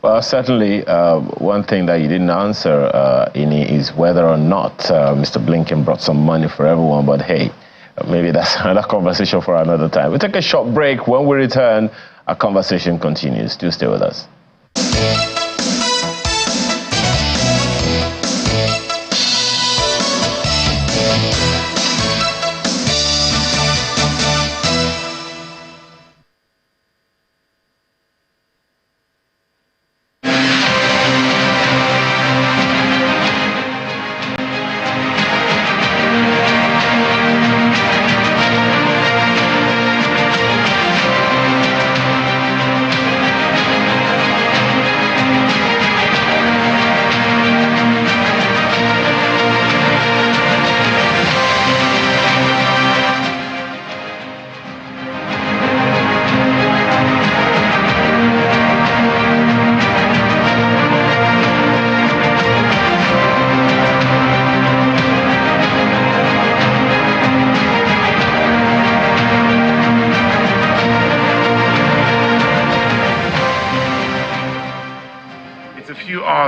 Well, certainly, one thing that you didn't answer, Ini, is whether or not Mr. Blinken brought some money for everyone. But hey, maybe that's another conversation for another time. We'll take a short break. When we return, our conversation continues. Do stay with us.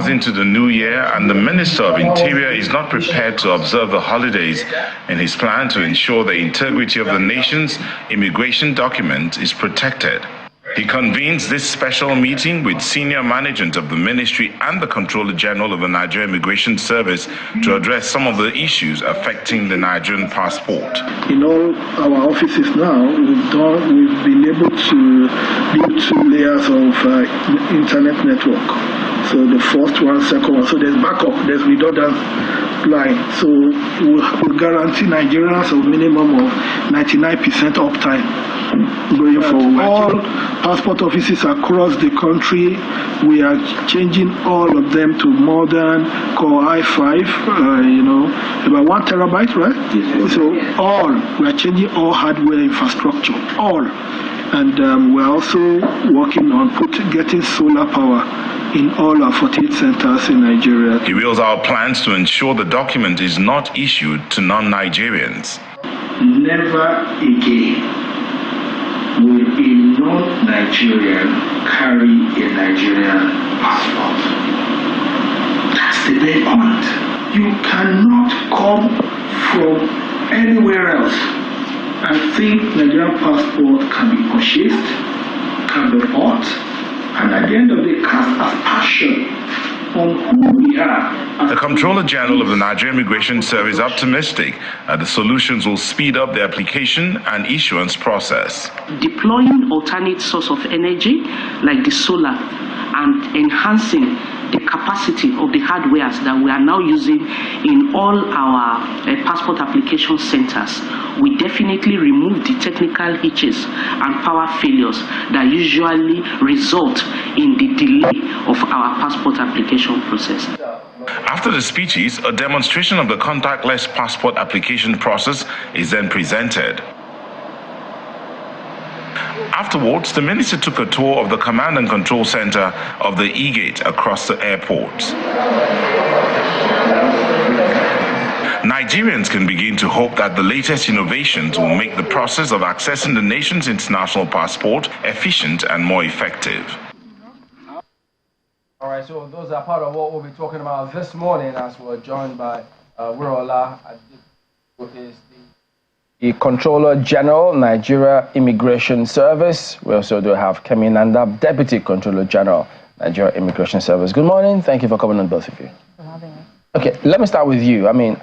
Into the new year, and the Minister of Interior is not prepared to observe the holidays in his plan to ensure the integrity of the nation's immigration document is protected. He convenes this special meeting with senior management of the ministry and the Controller General of the Nigerian Immigration Service to address some of the issues affecting the Nigerian passport. In all our offices now, we've been able to build 2 layers of internet network. So the first one, second one. So there's backup, there's redundant line. So we'll guarantee Nigerians a minimum of 99% uptime going forward. All passport offices across the country, we are changing all of them to modern Core i5, about 1 terabyte, right? Yes. So we are changing all hardware infrastructure, all. And we're also working on getting solar power in all our 48 centers in Nigeria. He reveals our plans to ensure the document is not issued to non-Nigerians. Never again will a non-Nigerian carry a Nigerian passport. That's the main point. You cannot come from anywhere else and think Nigerian passport can be purchased, can be bought, and at the end of the day, cast aspersion on who we are. The Controller General of the Nigerian Immigration Service is optimistic that the solutions will speed up the application and issuance process. Deploying alternate source of energy like the solar and enhancing the capacity of the hardwares that we are now using in all our passport application centers, we definitely remove the technical hitches and power failures that usually result in the delay of our passport application process. After the speeches, a demonstration of the contactless passport application process is then presented. Afterwards, the minister took a tour of the command and control center of the E-Gate across the airport. Nigerians can begin to hope that the latest innovations will make the process of accessing the nation's international passport efficient and more effective. All right, so those are part of what we'll be talking about this morning as we're joined by Wurola, who is the Controller General, Nigeria Immigration Service. We also do have Kemi Nanda, Deputy Controller General, Nigeria Immigration Service. Good morning. Thank you for coming on, both of you. For having us. Okay, let me start with you. I mean,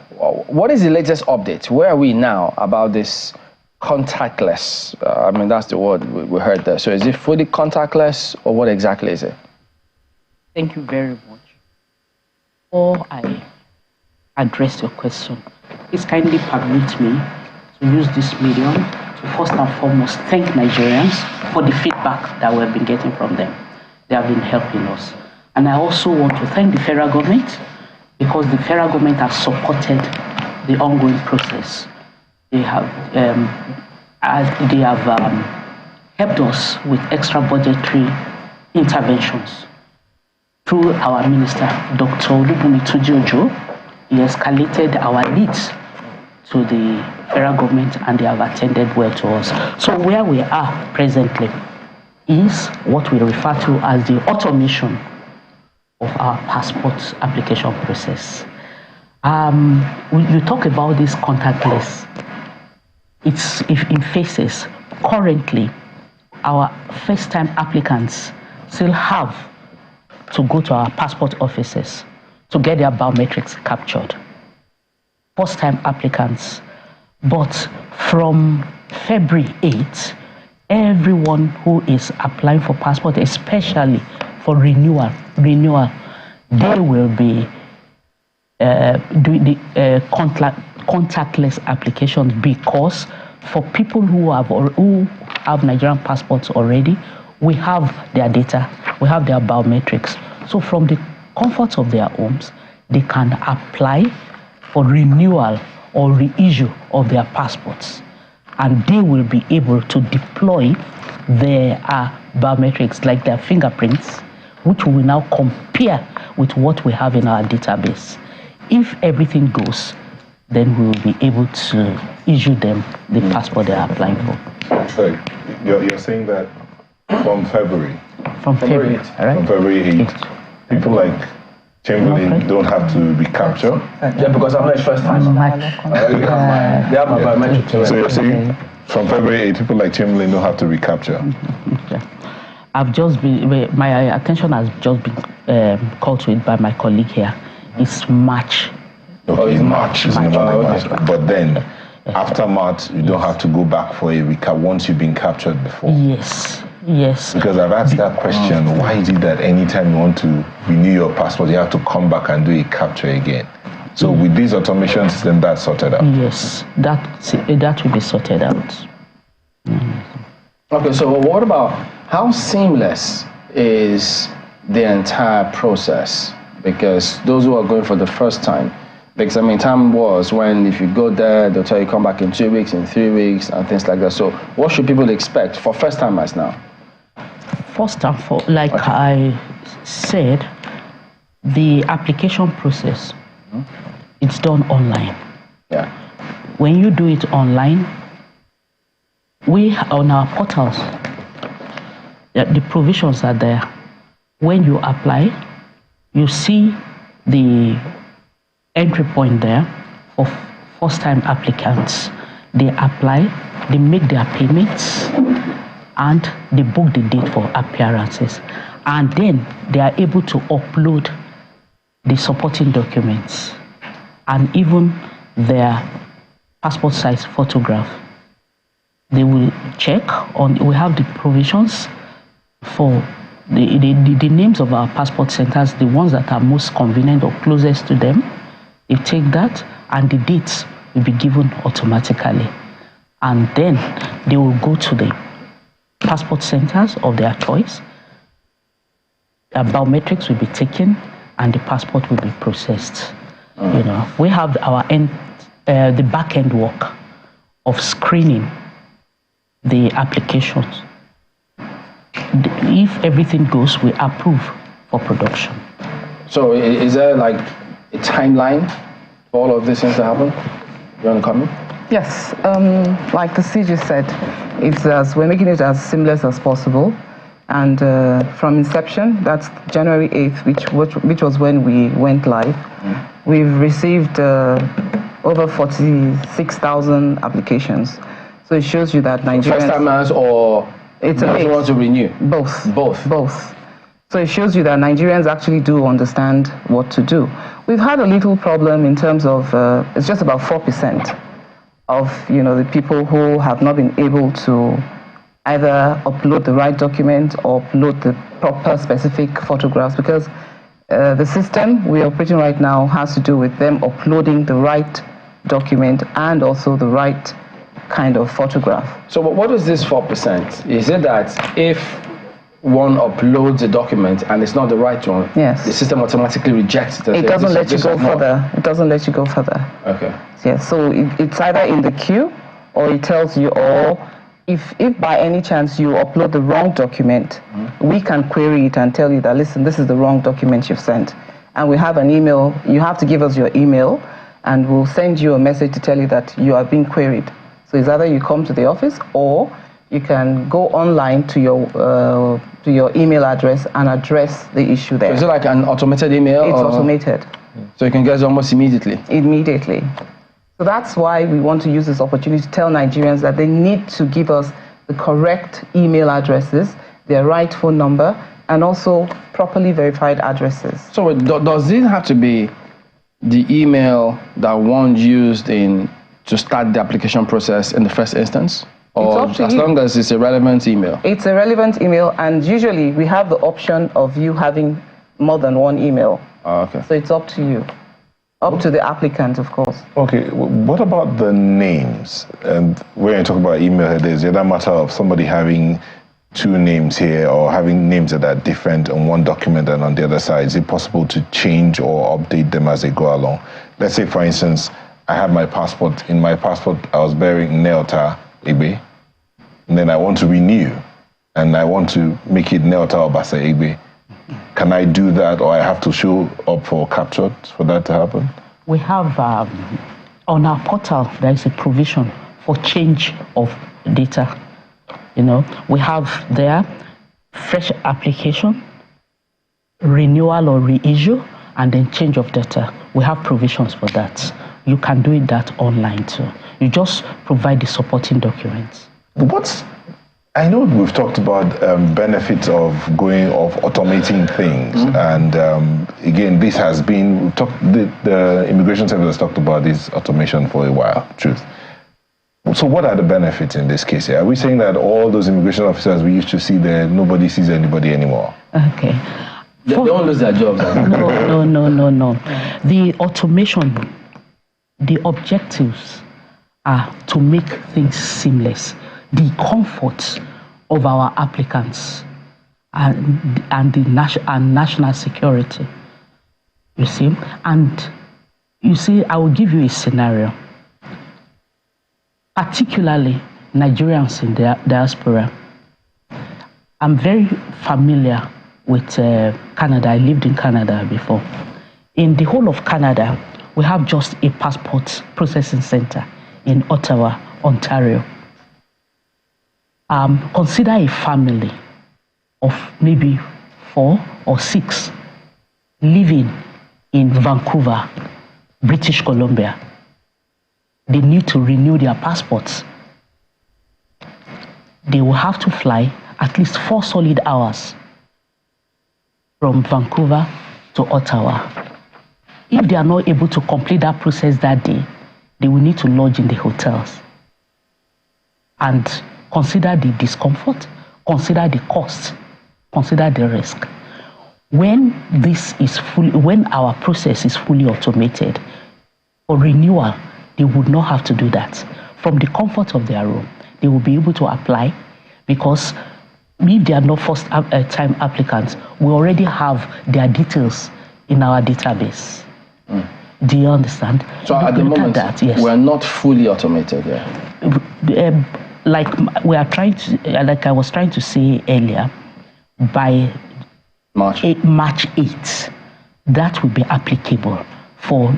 what is the latest update? Where are we now about this contactless? I mean, that's the word we heard there. So is it fully contactless, or what exactly is it? Thank you very much. Before I address your question, please kindly permit me to use this medium to first and foremost thank Nigerians for the feedback that we've been getting from them. They have been helping us. And I also want to thank the federal government, because the federal government has supported the ongoing process. They have helped us with extra budgetary interventions. Through our minister, Dr. Olubunmi Tunji-Ojo, he escalated our needs to the federal government, and they have attended well to us. So where we are presently is what we refer to as the automation of our passport application process. You talk about this contactless. It's in phases. Currently, our first-time applicants still have to go to our passport offices to get their biometrics captured. First-time applicants. But from February 8th, everyone who is applying for passport, especially for renewal, they will be doing the contactless applications, because for people who have Nigerian passports already, we have their data, we have their biometrics. So from the comfort of their homes, they can apply for renewal or reissue of their passports, and they will be able to deploy their biometrics, like their fingerprints, which we will now compare with what we have in our database. If everything goes, then we will be able to issue them the passport they are applying for. So you're saying that from February? From February, right? From February 8th, people like Chamberlain don't have to be captured? Yeah, because I'm not first time. They have my biometrics. So you're saying from February 8th, people like Chamberlain don't have to recapture? My attention has just been called to it by my colleague here. It's March. Okay, March. But then, after March, you don't have to go back for a recap once you've been captured before? Yes. Because I've asked that question, why is it that anytime you want to renew your passport, you have to come back and do a capture again? So with this automation system, that's sorted out? Yes, that will be sorted out. Okay, so what about how seamless is the entire process? Because those who are going for the first time, because I mean, time was when if you go there, they'll tell you come back in 2 weeks, in 3 weeks, and things like that. So what should people expect for first timers now? First time, I said, the application process, it's done online. Yeah. When you do it online, we on our portals, the provisions are there. When you apply, you see the entry point there for first-time applicants. They apply, they make their payments, and they book the date for appearances. And then they are able to upload the supporting documents and even their passport size photograph. They will check on, we have the provisions for the names of our passport centers, the ones that are most convenient or closest to them. They take that and the dates will be given automatically. And then they will go to the passport centers of their choice. Their biometrics will be taken and the passport will be processed. We have our the back-end work of screening the applications. If everything goes, we approve for production. So is there like a timeline for all of these things to happen? You want to come in? Yes, like the CG said, we're making it as seamless as possible. And from inception, that's January 8th, which was when we went live, we've received over 46,000 applications. So it shows you that Nigerians... First timers or it's a mix. Want to renew? Both. So it shows you that Nigerians actually do understand what to do. We've had a little problem in terms of, it's just about 4% of the people who have not been able to either upload the right document or upload the proper specific photographs, because the system we're operating right now has to do with them uploading the right document and also the right kind of photograph. So what is this 4%? Is it that if one uploads a document and it's not the right one, yes, the system automatically rejects it? It doesn't let you go further. It doesn't let you go further. Okay. Yeah, so it's either in the queue or it tells you, or if by any chance you upload the wrong document, we can query it and tell you that, listen, this is the wrong document you've sent. And we have an email, you have to give us your email, and we'll send you a message to tell you that you are being queried. So it's either you come to the office or you can go online to your email address and address the issue there. So is it like an automated email? It's automated. So you can get it almost immediately? Immediately. So that's why we want to use this opportunity to tell Nigerians that they need to give us the correct email addresses, their right phone number, and also properly verified addresses. So does it have to be the email that one used to start the application process in the first instance? Or as long as it's a relevant email? It's a relevant email, and usually we have the option of you having more than one email. Oh, okay. So it's up to you. Up to the applicant, of course. Okay, what about the names? And when you talk about email, there's the other matter of somebody having two names here or having names that are different on one document and on the other side. Is it possible to change or update them as they go along? Let's say, for instance, I have my passport. In my passport, I was bearing Neota Egbe, and then I want to renew, and I want to make it Neota Obasa Egbe. Can I do that, or I have to show up for capture for that to happen? We have, on our portal, there is a provision for change of data. We have there fresh application, renewal or reissue, and then change of data. We have provisions for that. You can do that online too. You just provide the supporting documents. I know we've talked about benefits of automating things, and again, this has been the Immigration Service has talked about this automation for a while. Truth. So, what are the benefits in this case? Are we saying that all those immigration officers we used to see there, nobody sees anybody anymore? Okay. They don't lose their jobs. No. The automation, the objectives are to make things seamless. The comfort of our applicants and national security. You see, I will give you a scenario. Particularly Nigerians in the diaspora. I'm very familiar with Canada. I lived in Canada before. In the whole of Canada, we have just a passport processing center in Ottawa, Ontario. Consider a family of maybe 4 or 6 living in Vancouver, British Columbia. They need to renew their passports. They will have to fly at least 4 solid hours from Vancouver to Ottawa. If they are not able to complete that process that day, they will need to lodge in the hotels. And consider the discomfort, consider the cost, consider the risk. When our process is fully automated, for renewal, they would not have to do that. From the comfort of their room, they will be able to apply, because if they are not first-time applicants, we already have their details in our database. Do you understand? So at the moment, yes, we're not fully automated there. Like I was trying to say earlier, by March 8th, that will be applicable for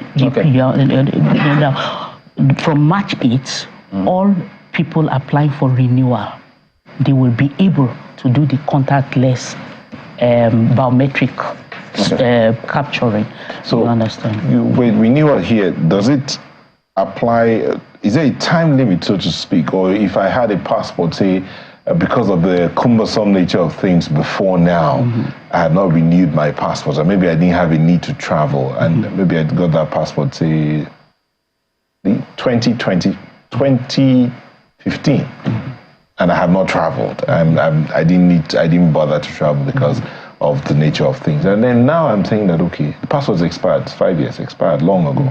from March 8th, all people applying for renewal, they will be able to do the contactless biometric capturing. So you understand? With renewal here, does it apply? Is there a time limit, so to speak, or if I had a passport, say, because of the cumbersome nature of things before now, I had not renewed my passport, or maybe I didn't have a need to travel, and maybe I got that passport, say, 2015, and I have not traveled. I didn't bother to travel because of the nature of things. And then now I'm saying that, okay, the passport's expired, it's 5 years, expired long ago.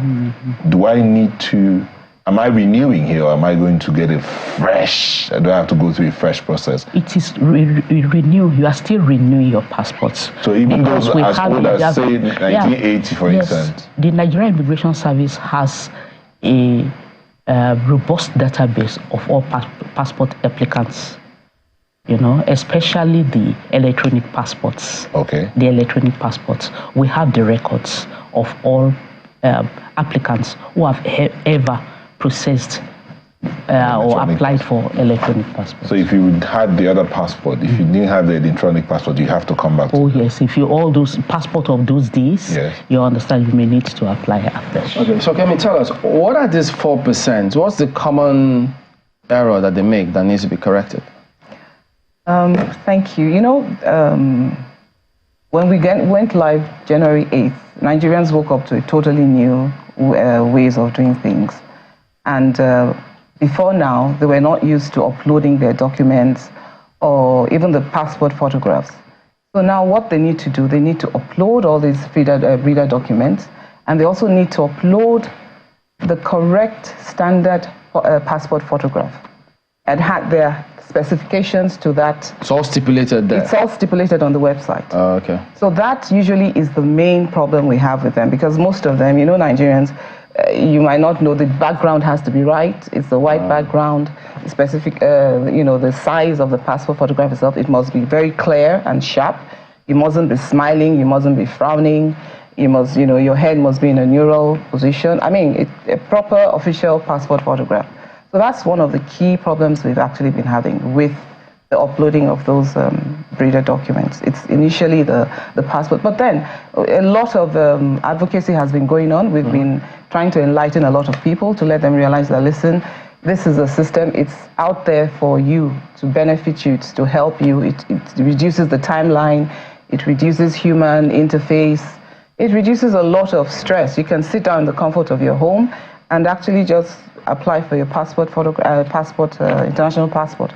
Do I need to, am I renewing here, or am I going to get a fresh, do I have to go through a fresh process? It is renew, you are still renewing your passports. So even those as old as, say, 1980, for instance? The Nigerian Immigration Service has a robust database of all passport applicants, especially the electronic passports. Okay. The electronic passports. We have the records of all applicants who have ever processed or applied for electronic passport. So if you had the other passport, if you didn't have the electronic passport, you have to come back. Oh yes, if you all those passport of those days, yes, you understand you may need to apply after. Okay, so can you tell us, what are these 4%? What's the common error that they make that needs to be corrected? Thank you. You know, when we went live January 8th, Nigerians woke up to a totally new ways of doing things. And before now, they were not used to uploading their documents or even the passport photographs. So now what they need to do, they need to upload all these reader documents, and they also need to upload the correct standard passport photograph and had their specifications to that. It's all stipulated there. It's all stipulated on the website. Okay. So that usually is the main problem we have with them, because most of them, you know, Nigerians, you might not know the background has to be right. It's the white background, specific, you know, the size of the passport photograph itself. It must be very clear and sharp. You mustn't be smiling. You mustn't be frowning. You must, you know, your head must be in a neural position. I mean, a proper official passport photograph. So that's one of the key problems we've actually been having with the uploading of those reader documents. It's initially the passport, but then a lot of advocacy has been going on. We've been trying to enlighten a lot of people to let them realize that, listen, this is a system, it's out there for you, to benefit you, it's to help you, it reduces the timeline, it reduces human interface, it reduces a lot of stress. You can sit down in the comfort of your home and actually just apply for your passport, international passport.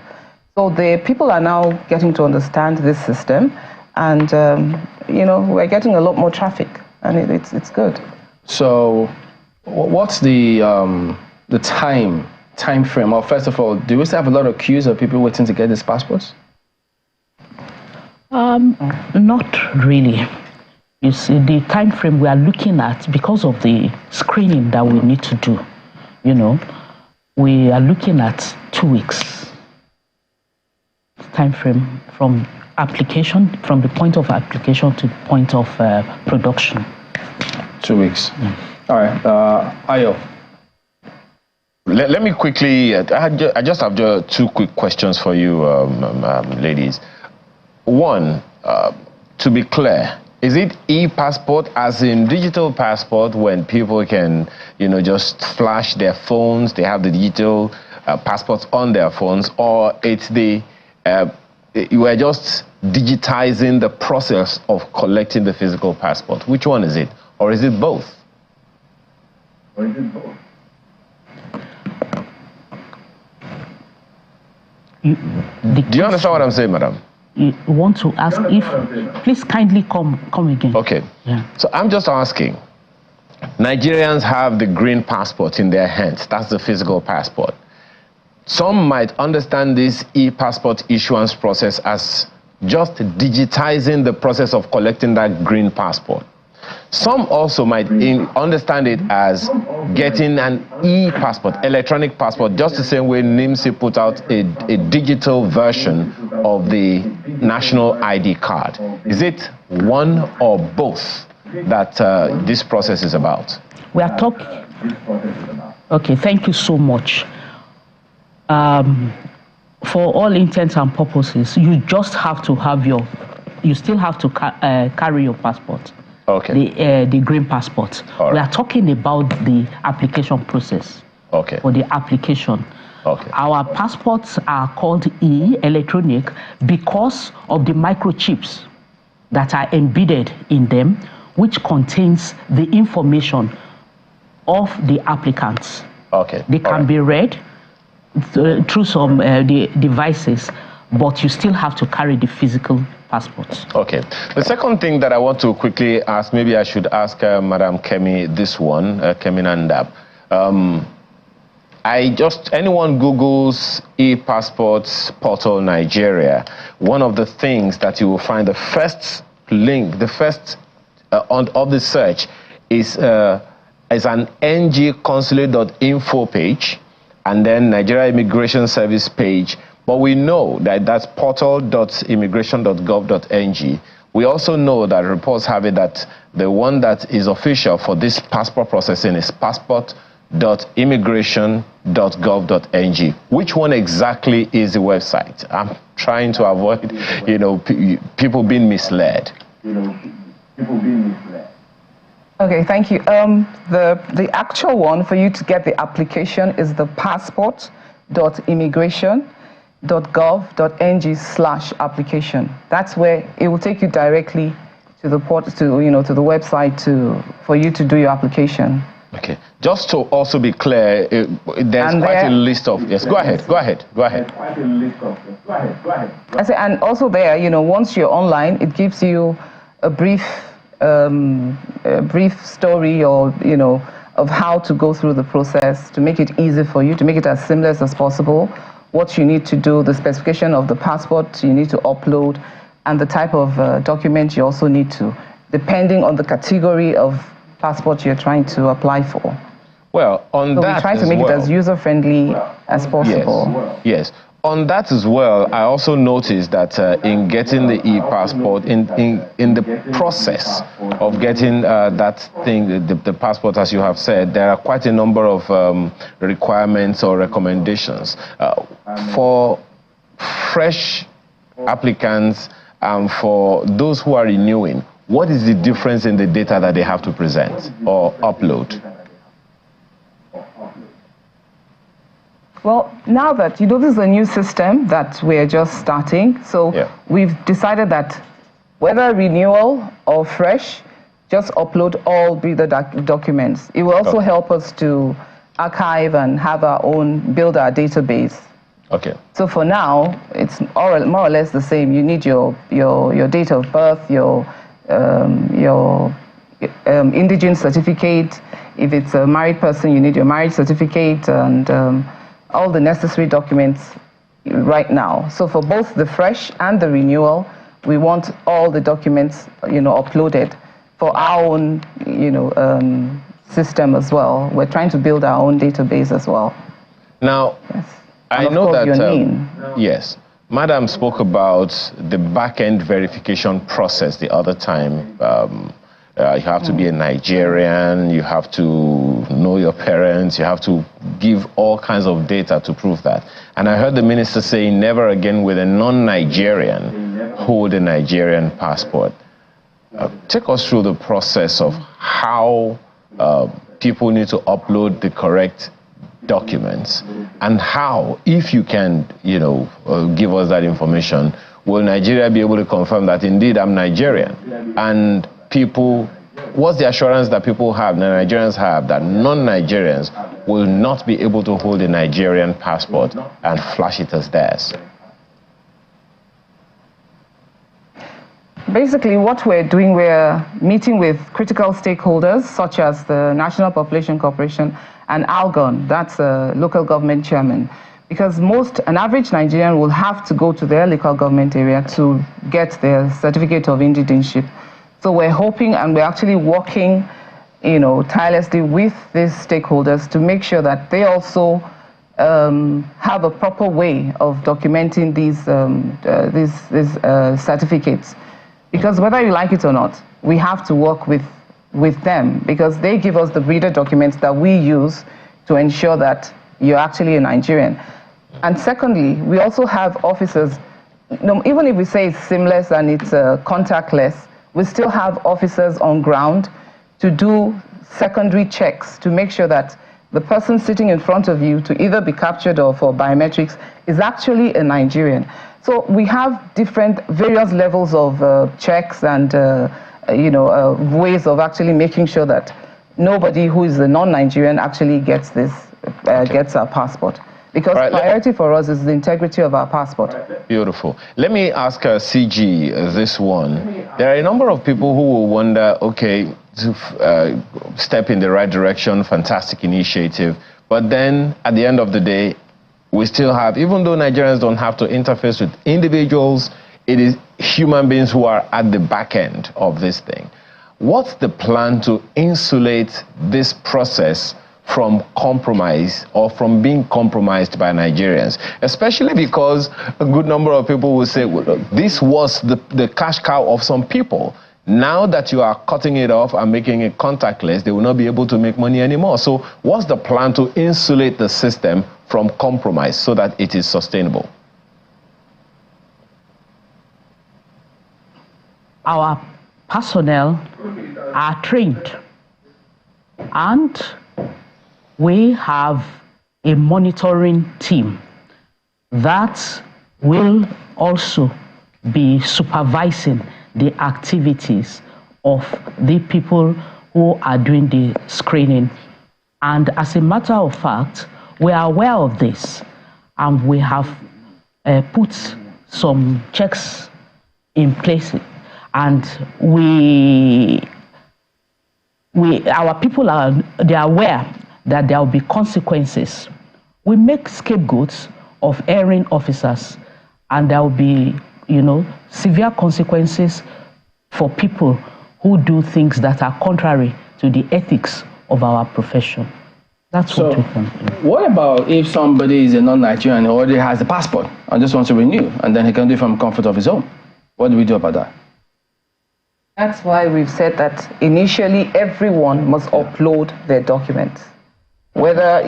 So the people are now getting to understand this system, and you know, we're getting a lot more traffic, and it's good. So, what's the time frame? Well, first of all, do we still have a lot of queues of people waiting to get these passports? Not really. You see, the time frame we are looking at, because of the screening that we need to do, you know, we are looking at 2 weeks time frame from application, from the point of application to the point of production. 2 weeks. All right, Ayo. Let me quickly, I just have 2 quick questions for you, ladies. One, to be clear, is it e-passport as in digital passport when people can, you know, just flash their phones, they have the digital passports on their phones, or it's the, you are just digitizing the process of collecting the physical passport? Which one is it? Or is it both? Or is it both? Do you understand what I'm saying, madam? You want to ask if, please kindly come again. Okay. Yeah. So I'm just asking, Nigerians have the green passport in their hands. That's the physical passport. Some might understand this e-passport issuance process as just digitizing the process of collecting that green passport. Some also might understand it as getting an e-passport, electronic passport, just the same way NIMSI put out a digital version of the national ID card. Is it one or both that this process is about? We are talking. Okay, thank you so much. For all intents and purposes, you just have to have you still have to carry your passport. Okay. The green passport. Right. We are talking about the application process. Okay. For the application. Okay. Our passports are called electronic because of the microchips that are embedded in them, which contains the information of the applicants. Okay. They can be read through some the devices, but you still have to carry the physical passports. Okay. The second thing that I want to quickly ask, maybe I should ask Madam Kemi this one, Kemi Nandab. Anyone Googles e-passports portal Nigeria, one of the things that you will find, the first link, the first of the search is an ngconsulate.info page, and then Nigeria Immigration Service page. But we know that that's portal.immigration.gov.ng. We also know that reports have it that the one that is official for this passport processing is passport www.immigration.gov.ng. Which one exactly is the website? I'm trying to avoid, people being misled. Okay, thank you. The actual one for you to get the application is the passport.immigration.gov.ng/application. That's where it will take you directly to the to the website for you to do your application. Okay. Just to also be clear, there's quite a list of... Yes, go ahead. I say, and also there, once you're online, it gives you a brief story or, of how to go through the process to make it easy for you, to make it as seamless as possible, what you need to do, the specification of the passport you need to upload, and the type of document you also need to, depending on the category of passport you're trying to apply for. Well, we try to make it as user-friendly as possible. Yes. On that as well, I also noticed that in getting the e-passport, in the process of getting that thing, the passport, as you have said, there are quite a number of requirements or recommendations. For fresh applicants and for those who are renewing, what is the difference in the data that they have to present or upload? Well, now that, this is a new system that we're just starting, so we've decided that whether renewal or fresh, just upload all the documents. It will also help us to archive and have build our database. Okay. So for now, it's more or less the same. You need your date of birth, your indigent certificate. If it's a married person, you need your marriage certificate and all the necessary documents right now. So for both the fresh and the renewal, we want all the documents, uploaded for our own, system as well. We're trying to build our own database as well. Now, yes. I know that, yes, Madam spoke about the back-end verification process the other time. You have to be a Nigerian, you have to know your parents, you have to give all kinds of data to prove that. And I heard the minister saying never again with a non-Nigerian hold a Nigerian passport. Take us through the process of how people need to upload the correct documents and how, if you can, give us that information, will Nigeria be able to confirm that indeed I'm Nigerian? And what's the assurance that people have, Nigerians have, that non-Nigerians will not be able to hold a Nigerian passport and flash it as theirs? Basically, what we're doing, we're meeting with critical stakeholders, such as the National Population Corporation and ALGON, that's a local government chairman, because an average Nigerian will have to go to their local government area to get their certificate of indigenship. So we're hoping, and we're actually working, tirelessly with these stakeholders to make sure that they also have a proper way of documenting these certificates. Because whether you like it or not, we have to work with them, because they give us the breeder documents that we use to ensure that you're actually a Nigerian. And secondly, we also have officers, even if we say it's seamless and it's contactless, we still have officers on ground to do secondary checks to make sure that the person sitting in front of you to either be captured or for biometrics is actually a Nigerian. So we have various levels of checks and ways of actually making sure that nobody who is a non-Nigerian actually gets gets our passport. Because priority for us is the integrity of our passport. Beautiful. Let me ask CG this one. There are a number of people who will wonder, okay, step in the right direction, fantastic initiative, but then at the end of the day, we still have, even though Nigerians don't have to interface with individuals, it is human beings who are at the back end of this thing. What's the plan to insulate this process from compromise or from being compromised by Nigerians, especially because a good number of people will say, well, this was the cash cow of some people. Now that you are cutting it off and making it contactless, they will not be able to make money anymore. So what's the plan to insulate the system from compromise so that it is sustainable? Our personnel are trained, and we have a monitoring team that will also be supervising the activities of the people who are doing the screening. And as a matter of fact, we are aware of this, and we have put some checks in place, and our people are aware that there will be consequences. We make scapegoats of erring officers, and there will be, severe consequences for people who do things that are contrary to the ethics of our profession. That's what we can do. What about if somebody is a non-Nigerian and already has a passport and just wants to renew, and then he can do it from the comfort of his home? What do we do about that? That's why we've said that initially everyone must upload their documents, whether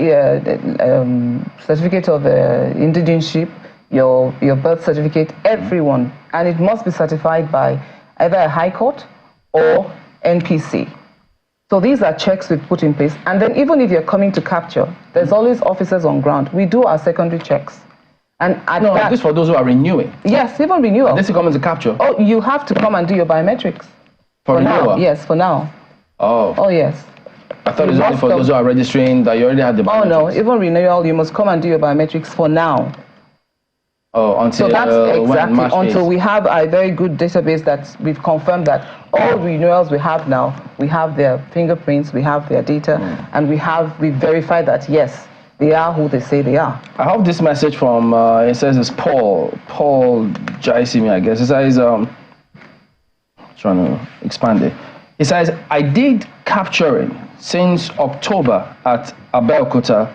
certificate of indigenship, your birth certificate, everyone, and it must be certified by either a high court or NPC. So these are checks we've put in place. And then even if you're coming to capture, there's always officers on ground. We do our secondary checks. And this is for those who are renewing. Yes, even renewal. This is coming to capture. Oh, you have to come and do your biometrics. For renewal? Now. Yes, for now. Oh. Oh, yes. I thought it was only for those who are registering that you already had the biometrics. Oh, no. Even renewal, you must come and do your biometrics for now. Oh, until so that's exactly until 8th. We have a very good database that we've confirmed that all renewals we have now, we have their fingerprints, we have their data, and we verified that yes, they are who they say they are. I have this message from it says it's Paul Jaisimi, I guess. It says trying to expand it. He says, I did capturing since October at Abeokuta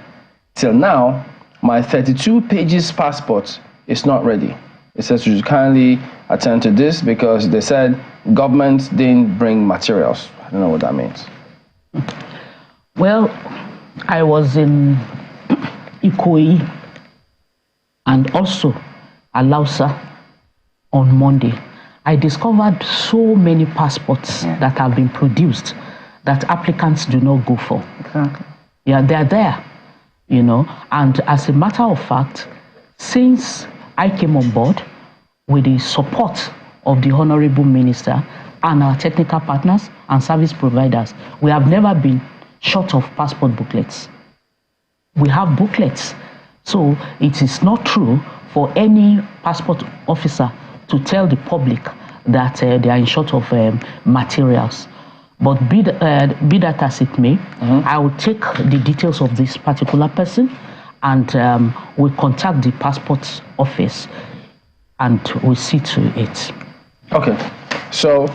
till now. My 32 pages passport is not ready. It says you should kindly attend to this because they said government didn't bring materials. I don't know what that means. Well, I was in Ikoyi and also Alausa on Monday. I discovered so many passports that have been produced that applicants do not go for. Exactly. Yeah, they're there, and as a matter of fact, since I came on board with the support of the Honorable Minister and our technical partners and service providers, we have never been short of passport booklets. We have booklets. So it is not true for any passport officer to tell the public that they are in short of materials. But be that as it may, I will take the details of this particular person and we'll contact the passport office and we'll see to it. Okay, so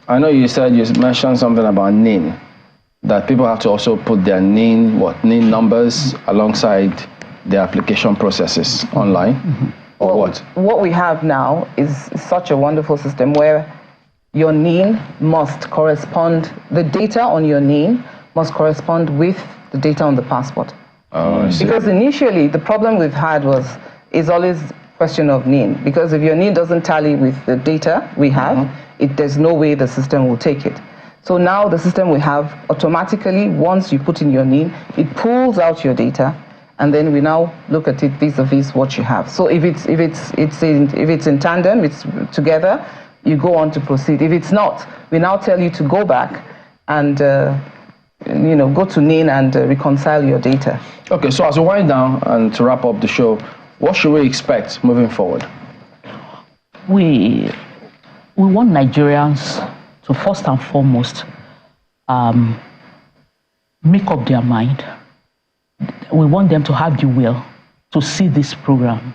I know you said you mentioned something about NIN, that people have to also put their NIN numbers alongside their application processes online. Or what? What we have now is such a wonderful system where your NIN must correspond, the data on your NIN must correspond with the data on the passport. Oh, I see. Because initially the problem we've had is always question of NIN. Because if your NIN doesn't tally with the data we have, there's no way the system will take it. So now the system we have automatically, once you put in your NIN, it pulls out your data, and then we now look at it vis-a-vis what you have. So if it's in tandem, it's together, you go on to proceed. If it's not, we now tell you to go back and go to NIN and reconcile your data. Okay, so as we wind down and to wrap up the show, what should we expect moving forward? We want Nigerians to first and foremost make up their mind. We want them to have the will to see this program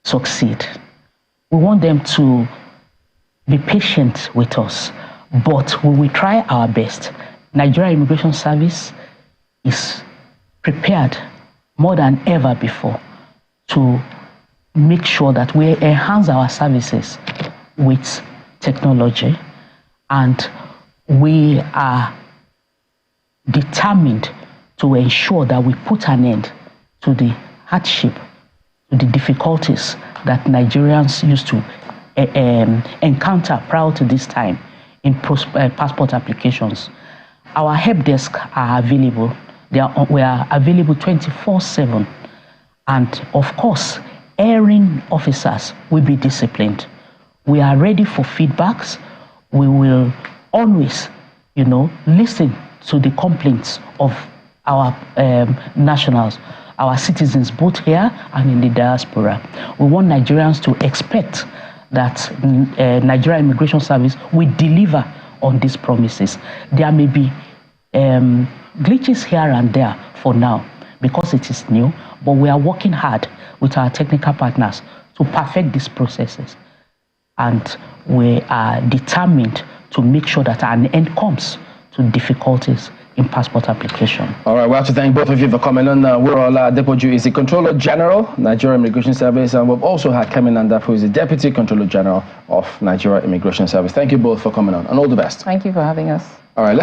succeed. We want them to be patient with us, but we will try our best. Nigeria Immigration Service is prepared more than ever before to make sure that we enhance our services with technology And we are determined to ensure that we put an end to the hardship, to the difficulties that Nigerians used to encounter prior to this time in passport applications. Our help desk are available. We are available 24/7. And of course, erring officers will be disciplined. We are ready for feedbacks. We will always, listen to the complaints of our nationals, our citizens, both here and in the diaspora. We want Nigerians to expect that Nigerian Immigration Service will deliver on these promises. There may be glitches here and there for now because it is new, but we are working hard with our technical partners to perfect these processes. And we are determined to make sure that an end comes to difficulties in passport application. All right, we have to thank both of you for coming on. Wurola Adepoju is the Controller General, Nigerian Immigration Service, and we've also had Kemi Nandap, who is the Deputy Controller General of Nigeria Immigration Service. Thank you both for coming on, and all the best. Thank you for having us. All right,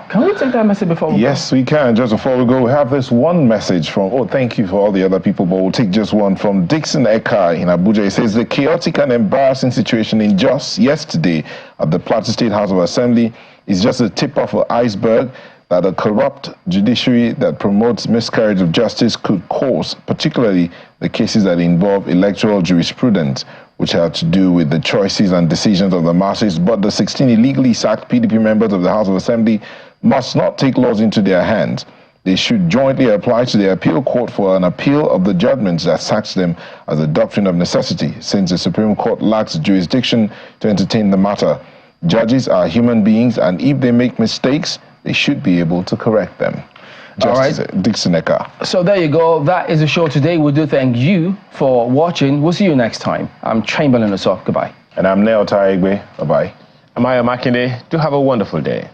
can we take that message before we go? Yes, we can. Just before we go, we have this one message from, thank you for all the other people, but we'll take just one from Dixon Eka in Abuja. It says, the chaotic and embarrassing situation in Jos yesterday at the Plateau State House of Assembly is just a tip off an iceberg that a corrupt judiciary that promotes miscarriage of justice could cause, particularly the cases that involve electoral jurisprudence, which have to do with the choices and decisions of the masses. But the 16 illegally sacked PDP members of the House of Assembly must not take laws into their hands. They should jointly apply to the appeal court for an appeal of the judgments that sacks them as a doctrine of necessity, since the Supreme Court lacks jurisdiction to entertain the matter. Judges are human beings, and if they make mistakes, they should be able to correct them. Justice All right. Dixon Eka. So there you go. That is the show today. We do thank you for watching. We'll see you next time. I'm Chamberlain Osop. Goodbye. And I'm Neo Taigbe. Bye-bye. I'm Ayo Makinde. Do have a wonderful day.